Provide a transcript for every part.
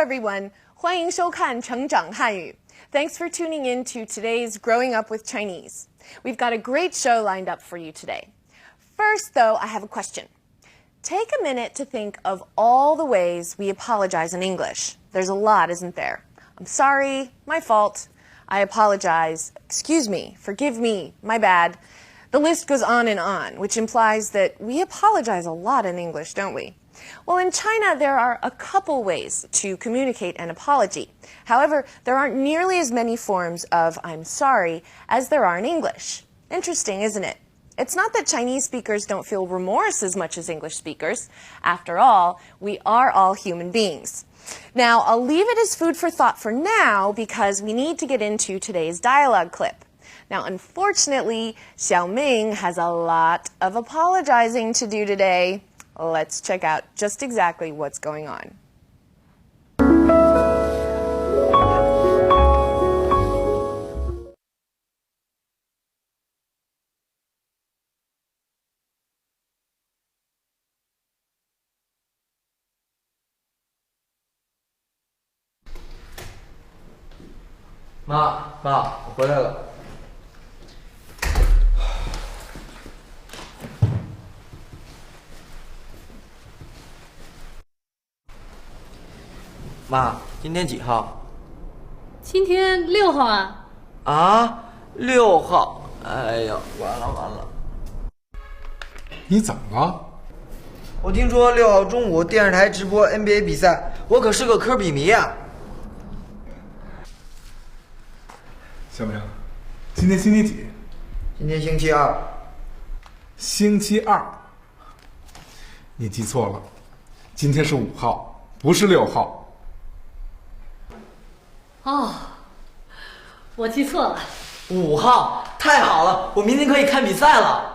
everyone, 欢迎收看成长汉语. Thanks for tuning in to today's Growing Up with Chinese. We've got a great show lined up for you today. First, though, I have a question. Take a minute to think of all the ways we apologize in English. There's a lot, isn't there? I'm sorry, my fault. I apologize. Excuse me, forgive me, my bad. The list goes on, which implies that we apologize a lot in English, don't we? Well, in China, there are a couple ways to communicate an apology. However, there aren't nearly as many forms of I'm sorry as there are in English. Interesting, isn't it? It's not that Chinese speakers don't feel remorse as much as English speakers. After all, we are all human beings. Now, I'll leave it as food for thought for now because we need to get into today's dialogue clip. Now, unfortunately, Xiaoming has a lot of apologizing to do today. Let's check out just exactly what's going on. 妈，我回来了。妈，今天几号？今天6号啊。啊，6号！哎呀，完了！你怎么了？我听说6号中午电视台直播 NBA 比赛，我可是个科比迷呀。小明，今天星期几？今天星期2。星期2。你记错了，今天是5号，不是6号。哦，我记错了。5号，太好了，我明天可以看比赛了。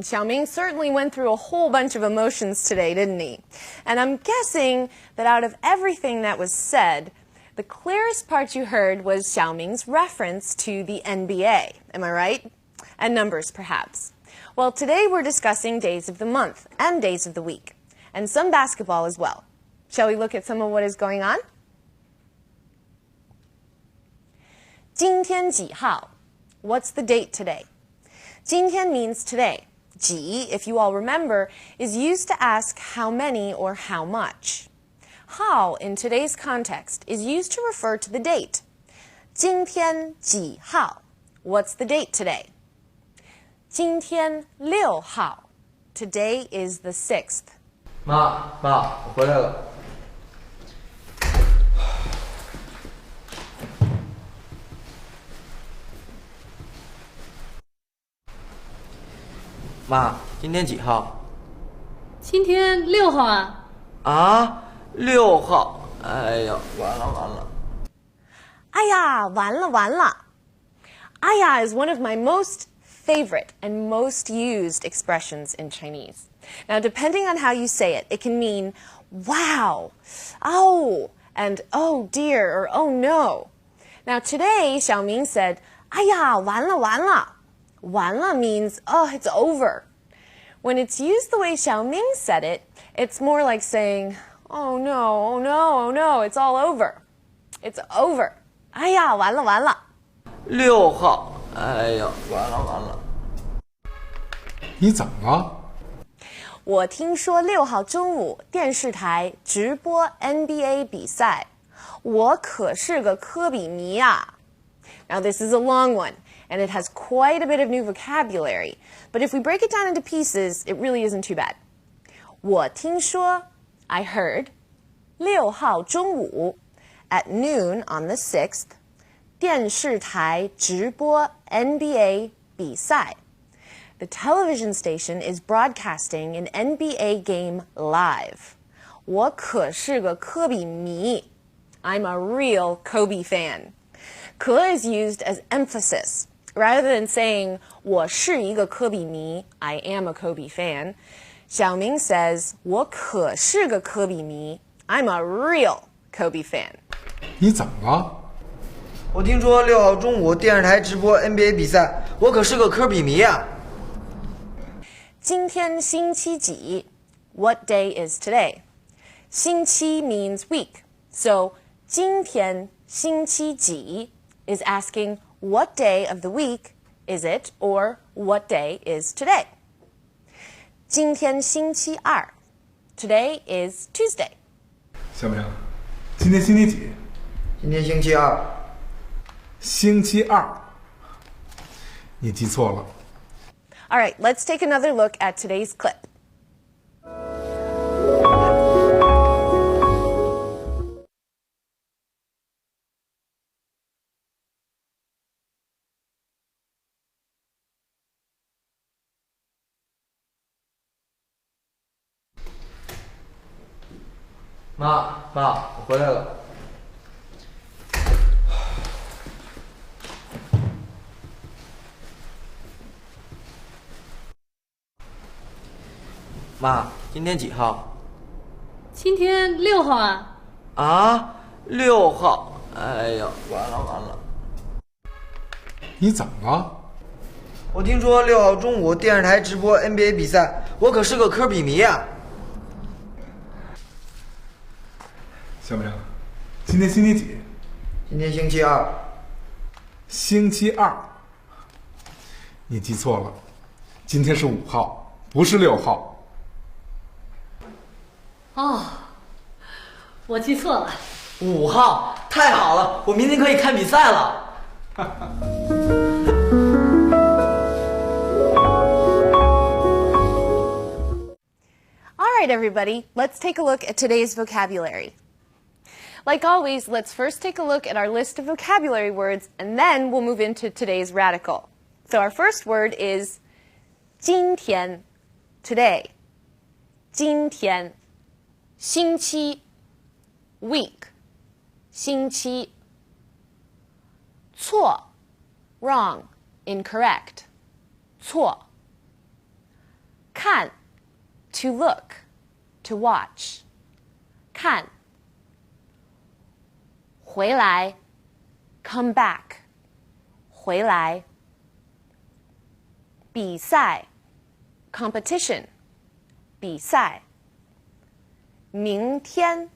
Xiaoming certainly went through a whole bunch of emotions today, didn't he? And I'm guessing that out of everything that was said, the clearest part you heard was Xiaoming's reference to the NBA. Am I right? And numbers, perhaps. Well, today we're discussing days of the month and days of the week, and some basketball as well. Shall we look at some of what is going on? 今天几号? What's the date today? 今天 means today. 几, if you all remember, is used to ask how many or how much. How, in today's context, is used to refer to the date. 今天几号? What's the date today? 今天6号. Today is the 6th. 妈，我回来了。妈，今天几号？今天6号啊。啊，6号！哎呀，完了！哎呀，完了！哎呀 is one of my most favorite and most used expressions in Chinese. Now, depending on how you say it, it can mean wow, oh, and oh dear, or oh no. Now, today, Xiaoming said, 哎呀，完了。完了 means, oh, it's over. When it's used the way Xiaoming said it, it's more like saying, oh no, it's all over. It's over. 哎呀，完了。6号，哎呀，完了。你怎么了？我听说6号中午电视台直播 NBA 比赛，我可是个科比迷呀。Now this is a long one, and it has quite a bit of new vocabulary, but if we break it down into pieces, it really isn't too bad. 我听说, I heard, 6号中午, at noon on the 6th, 电视台直播 NBA 比赛. The television station is broadcasting an NBA game live. 我可是个科比迷. I'm a real Kobe fan. 可 is used as emphasis. Rather than saying 我是一个科比迷, I am a Kobe fan, Xiaoming says 我可是个科比迷, I'm a real Kobe fan. 你怎么了？我听说6号中午电视台直播 NBA 比赛，我可是个科比迷呀。今天星期几? What day is today? 星期 means week. So 今天星期几 is asking what day of the week is it or what day is today? 今天星期二. Today is Tuesday. 小明，今天星期几？今天星期二。星期二。你记错了。All right, let's take another look at today's clip.妈，我回来了。妈，今天几号？今天6号啊。啊，6号。哎呀，完了！你怎么了？我听说6号中午电视台直播 NBA 比赛，我可是个科比迷呀。小明，今天星期几？今天星期二。星期二。你记错了，今天是5号，不是6号。哦，我记错了。5号，太好了，我明天可以看比赛了。All right, everybody, let's take a look at today's vocabulary. Like always, let's first take a look at our list of vocabulary words, and then we'll move into today's radical. So our first word is 今天, today. 今天, 星期, week. 星期. 错, wrong, incorrect. 错. 看, to look, to watch. 看. 回来 come back. 回来. 比赛 competition. 比赛. 明天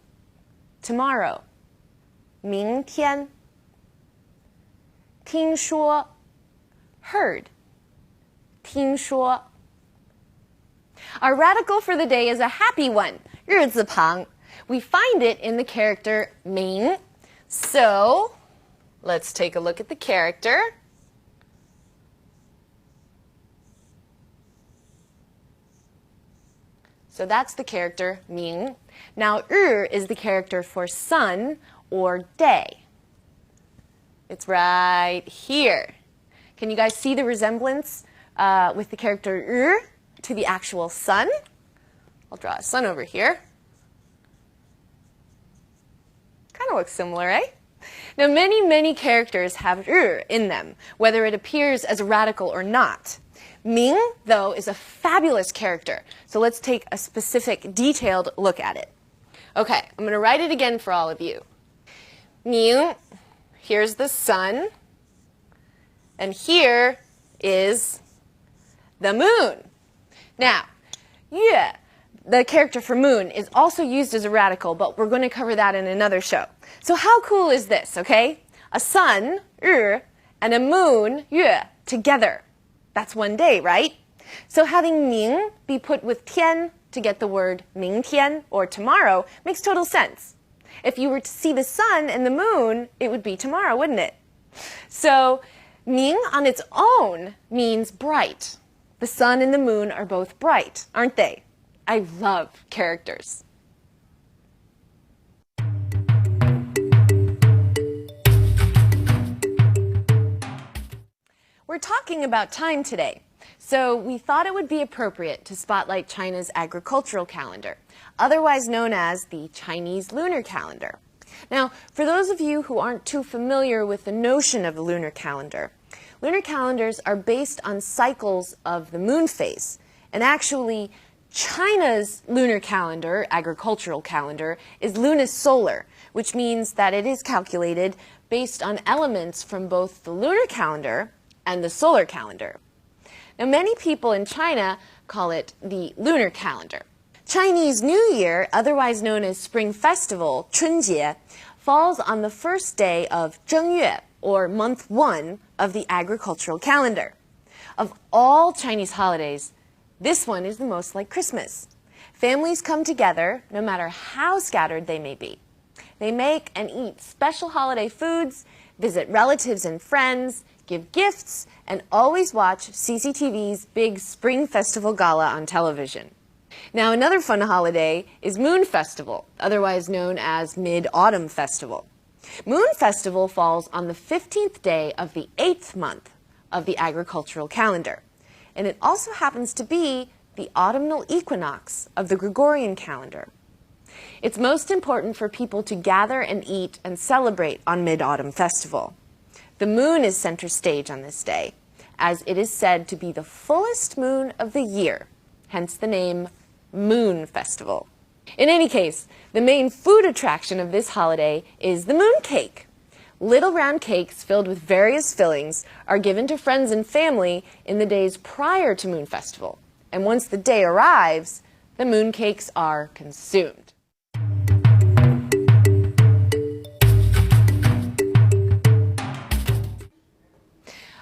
tomorrow. 明天. 听说 heard. 听说. Our radical for the day is a happy one, 日字旁. We find it in the character 明. So, let's take a look at the character. So that's the character 明. Now, is the character for sun or day. It's right here. Can you guys see the resemblance with the character to the actual sun? I'll draw a sun over here. Kind of looks similar, eh? Now, many characters have in them, whether it appears as a radical or not. Ming, though, is a fabulous character. So let's take a specific, detailed look at it. Okay, I'm going to write it again for all of you. Ming, here's the sun, and here is the moon. Now, Yue, the character for moon, is also used as a radical, but we're going to cover that in another show. So how cool is this, okay? A sun, and a moon, Yue, together. That's one day, right? So having Ming be put with Tian to get the word 明天, or tomorrow, makes total sense. If you were to see the sun and the moon, it would be tomorrow, wouldn't it? So Ming on its own means bright. The sun and the moon are both bright, aren't they? I love characters. We're talking about time today, so we thought it would be appropriate to spotlight China's agricultural calendar, otherwise known as the Chinese lunar calendar. Now, for those of you who aren't too familiar with the notion of the lunar calendars are based on cycles of the moon phase, and actually China's lunar calendar, agricultural calendar, is lunisolar, which means that it is calculated based on elements from both the lunar calendar and the solar calendar. Now, many people in China call it the lunar calendar. Chinese New Year, otherwise known as Spring Festival, 春节, falls on the first day of 正月, or month 1 of the agricultural calendar. Of all Chinese holidays, this one is the most like Christmas. Families come together, no matter how scattered they may be. They make and eat special holiday foods, visit relatives and friends, give gifts, and always watch CCTV's big Spring Festival Gala on television. Now, another fun holiday is Moon Festival, otherwise known as Mid-Autumn Festival. Moon Festival falls on the 15th day of the 8th month of the agricultural calendar, and it also happens to be the autumnal equinox of the Gregorian calendar. It's most important for people to gather and eat and celebrate on Mid-Autumn Festival. The moon is center stage on this day, as it is said to be the fullest moon of the year, hence the name Moon Festival. In any case, the main food attraction of this holiday is the moon cake. Little round cakes filled with various fillings are given to friends and family in the days prior to Moon Festival. And once the day arrives, the moon cakes are consumed.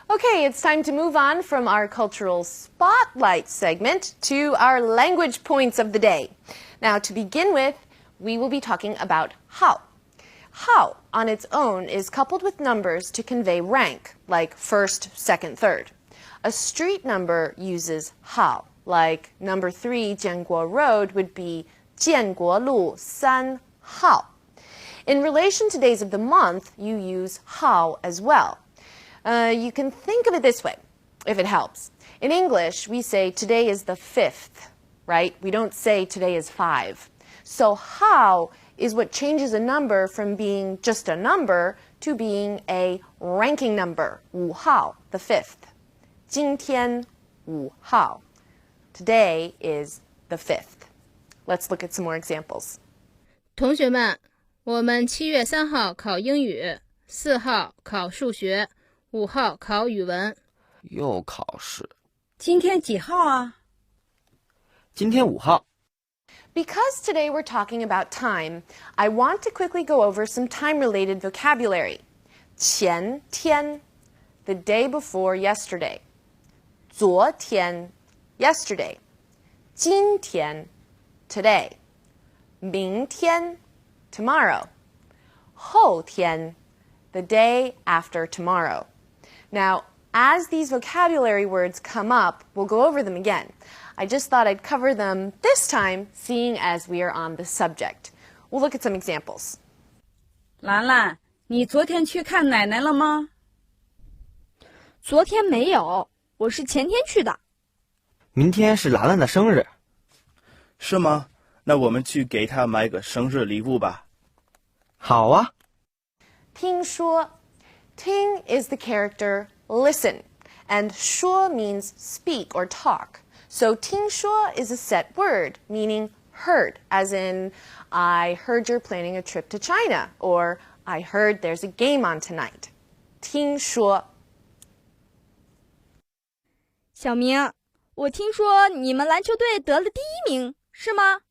Okay, it's time to move on from our cultural spotlight segment to our language points of the day. Now, to begin with, we will be talking about hao. Hao, on its own, is coupled with numbers to convey rank, like first, second, third. A street number uses hao, like number 3 Jianguo Road would be 建国路3号. In relation to days of the month, you use hao as well. You can think of it this way, if it helps. In English, we say today is the 5th, right? We don't say today is 5. So hao is what changes a number from being just a number to being a ranking number, 5号, the 5th. 今天5号. Today is the 5th. Let's look at some more examples. 同学们，我们7月3号考英语，4号考数学，5号考语文。又考试。今天几号啊？今天5号。Because today we're talking about time, I want to quickly go over some time-related vocabulary. 前天, the day before yesterday. 昨天, yesterday. 今天, today. 明天, tomorrow. 后天, the day after tomorrow. Now, as these vocabulary words come up, we'll go over them again. I just thought I'd cover them this time, seeing as we are on the subject. We'll look at some examples. 兰兰，你昨天去看奶奶了吗？昨天没有，我是前天去的。明天是兰兰的生日。是吗？那我们去给她买个生日礼物吧。好啊。听说. Ting is the character listen, and shuo means speak or talk. So 听说 is a set word, meaning heard, as in, I heard you're planning a trip to China, or I heard there's a game on tonight. 听说. 小明，我听说你们篮球队得了第1名，是吗？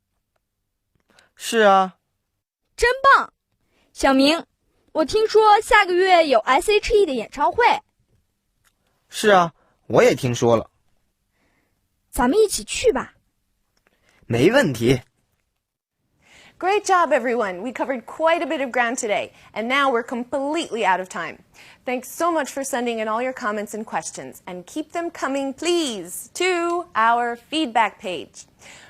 是啊。真棒！小明，我听说下个月有 SHE 的演唱会。是啊，我也听说了。咱们一起去吧。没问题。Great job, everyone. We covered quite a bit of ground today, and now we're completely out of time. Thanks so much for sending in all your comments and questions, and keep them coming, please, to our feedback page.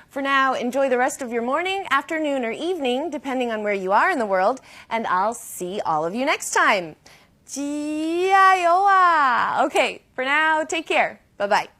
For now, enjoy the rest of your morning, afternoon, or evening, depending on where you are in the world, and I'll see all of you next time. 加油啊! Okay, for now, take care. Bye-bye.